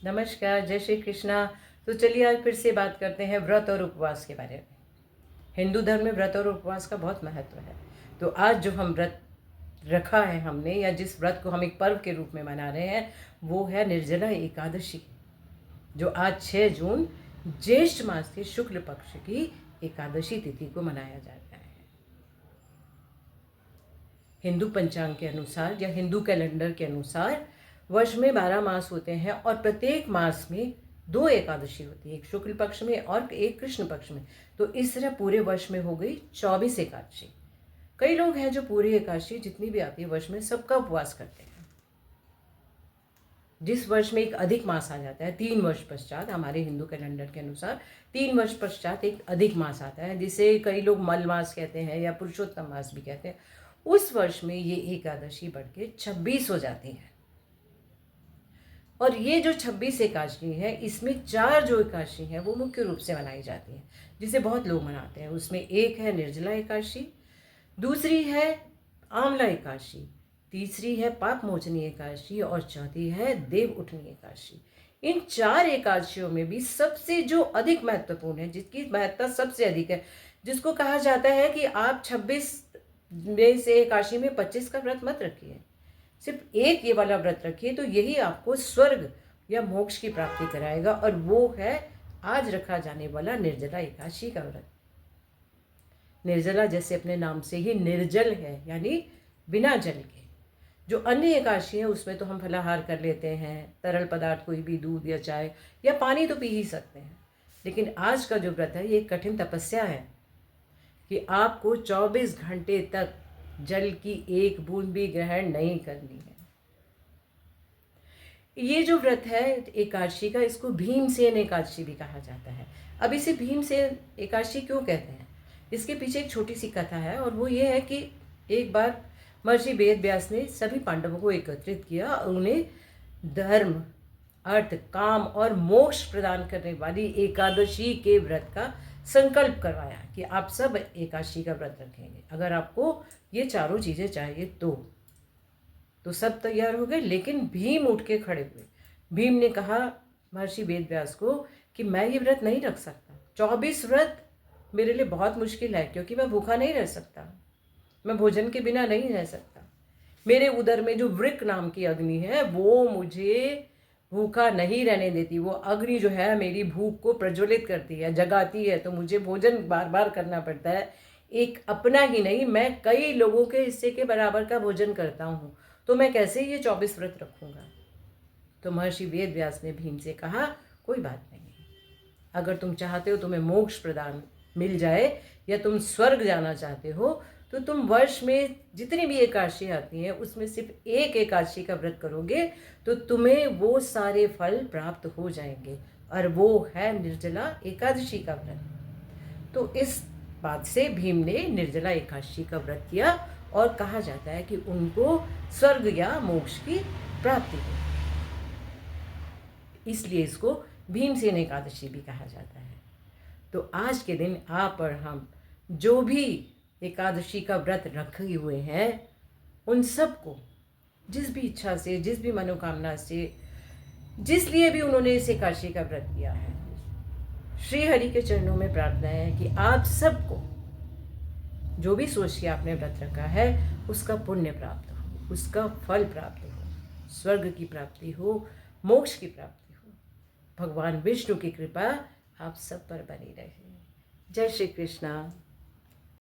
नमस्कार, जय श्री कृष्णा। तो चलिए आज फिर से बात करते हैं व्रत और उपवास के बारे में। हिंदू धर्म में व्रत और उपवास का बहुत महत्व है। तो आज जो हम व्रत रखा है हमने, या जिस व्रत को हम एक पर्व के रूप में मना रहे हैं, वो है निर्जला एकादशी, जो आज 6 जून ज्येष्ठ मास के शुक्ल पक्ष की एकादशी तिथि को मनाया जाता है। हिंदू पंचांग के अनुसार या हिंदू कैलेंडर के अनुसार वर्ष में 12 मास होते हैं और प्रत्येक मास में 2 एकादशी होती है, एक शुक्ल पक्ष में और एक कृष्ण पक्ष में। तो इस तरह पूरे वर्ष में हो गई 24 एकादशी। कई लोग हैं जो पूरी एकादशी जितनी भी आती है वर्ष में सबका उपवास करते हैं। जिस वर्ष में एक अधिक मास आ जाता है 3 वर्ष पश्चात, हमारे हिंदू कैलेंडर के अनुसार 3 वर्ष पश्चात एक अधिक मास आता है, जिसे कई लोग मल मास कहते हैं या पुरुषोत्तम मास भी कहते हैं। उस वर्ष में ये एकादशी बढ़ के 26 हो जाती है। और ये जो 26 एकादशी है, इसमें 4 जो एकादशी हैं वो मुख्य रूप से मनाई जाती हैं, जिसे बहुत लोग मनाते हैं। उसमें एक है निर्जला एकादशी, दूसरी है आंवला एकादशी, तीसरी है पाप मोचनी एकादशी और चौथी है देव उठनी एकादशी। इन 4 एकादशियों में भी सबसे जो अधिक महत्वपूर्ण है, जिसकी महत्ता सबसे अधिक है, जिसको कहा जाता है कि आप 26 में से एकादशी में 25 का व्रत मत रखिए, सिर्फ एक ये वाला व्रत रखिए, तो यही आपको स्वर्ग या मोक्ष की प्राप्ति कराएगा। और वो है आज रखा जाने वाला निर्जला एकादशी का व्रत। निर्जला जैसे अपने नाम से ही निर्जल है, यानी बिना जल के। जो अन्य एकादशी है उसमें तो हम फलाहार कर लेते हैं, तरल पदार्थ कोई भी दूध या चाय या पानी तो पी ही सकते हैं। लेकिन आज का जो व्रत है ये एक कठिन तपस्या है कि आपको 24 घंटे तक जल की एक बूंद भी ग्रहण नहीं करनी है। ये जो व्रत है एकादशी का, इसको भीमसेन एकादशी भी कहा जाता है। अब इसे भीमसेन एकादशी क्यों कहते हैं, इसके पीछे एक छोटी सी कथा है, और वो ये है कि एक बार महर्षि वेद व्यास ने सभी पांडवों को एकत्रित किया और उन्हें धर्म, अर्थ, काम और मोक्ष प्रदान करने वाली एकादशी के व्रत का संकल्प करवाया कि आप सब एकादशी का व्रत रखेंगे अगर आपको ये चारों चीज़ें चाहिए। तो सब तैयार हो गए, लेकिन भीम उठ के खड़े हुए। भीम ने कहा महर्षि वेद व्यास को कि मैं ये व्रत नहीं रख सकता। 24 व्रत मेरे लिए बहुत मुश्किल है, क्योंकि मैं भूखा नहीं रह सकता, मैं भोजन के बिना नहीं रह सकता। मेरे उदर में जो वृक नाम की अग्नि है वो मुझे भूखा नहीं रहने देती। वो अग्नि जो है मेरी भूख को प्रज्वलित करती है, जगाती है, तो मुझे भोजन बार बार करना पड़ता है। एक अपना ही नहीं, मैं कई लोगों के हिस्से के बराबर का भोजन करता हूँ, तो मैं कैसे ये 24 व्रत रखूँगा। तो महर्षि वेद व्यास ने भीम से कहा कोई बात नहीं, अगर तुम चाहते हो तुम्हें मोक्ष प्रदान मिल जाए या तुम स्वर्ग जाना चाहते हो, तो तुम वर्ष में जितनी भी एकादशी आती हैं उसमें सिर्फ एक एकादशी का व्रत करोगे तो तुम्हें वो सारे फल प्राप्त हो जाएंगे, और वो है निर्जला एकादशी का व्रत। तो इस बात से भीम ने निर्जला एकादशी का व्रत किया, और कहा जाता है कि उनको स्वर्ग या मोक्ष की प्राप्ति हुई। इसलिए इसको भीमसेन एकादशी भी कहा जाता है। तो आज के दिन आप और हम जो भी एकादशी का व्रत रखे हुए हैं, उन सबको जिस भी इच्छा से, जिस भी मनोकामना से, जिस लिए भी उन्होंने इस एकादशी का व्रत किया है, श्री हरि के चरणों में प्रार्थना है कि आप सबको जो भी सोच के आपने व्रत रखा है उसका पुण्य प्राप्त हो, उसका फल प्राप्त हो, स्वर्ग की प्राप्ति हो, मोक्ष की प्राप्ति हो। भगवान विष्णु की कृपा आप सब पर बनी रहे। जय श्री कृष्णा।